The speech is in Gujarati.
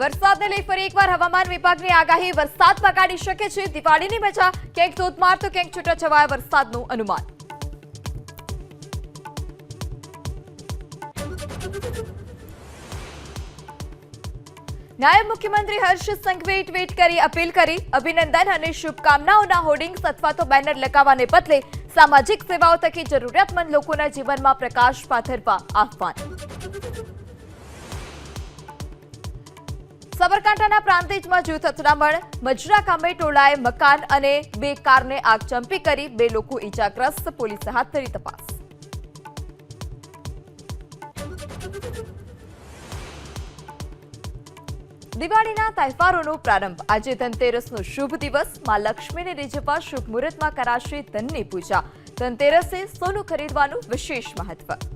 વરસાદને લઈ ફરી એકવાર હવામાન વિભાગની આગાહી. વરસાદ બગાડી શકે છે દિવાળીની મજા. ક્યાંક ધોધમાર તો ક્યાંક છૂટાછવાયા વરસાદનું અનુમાન. નાયબ મુખ્યમંત્રી હર્ષ સંઘવીએ ટ્વીટ કરી અપીલ કરી. અભિનંદન અને શુભકામનાઓના હોર્ડિંગ્સ અથવા તો બેનર લગાવવાને બદલે સામાજિક સેવાઓ થકી જરૂરિયાતમંદ લોકોના જીવનમાં પ્રકાશ પાથરવા આહ્વાન. સાબરકાંઠાના પ્રાંતિજમાં જૂથ અથડામણ. મજરા ગામે ટોળાએ મકાન અને 2 કારને આગચંપી કરી. 2 લોકો ઈજાગ્રસ્ત. પોલીસે હાથ ધરી તપાસ. દિવાળીના તહેવારોનો પ્રારંભ. આજે ધનતેરસનો શુભ દિવસ. માં લક્ષ્મીને રીઝવવા શુભ મુહૂર્તમાં કરાશે ધનની પૂજા. ધનતેરસે સોનું ખરીદવાનું વિશેષ મહત્વ.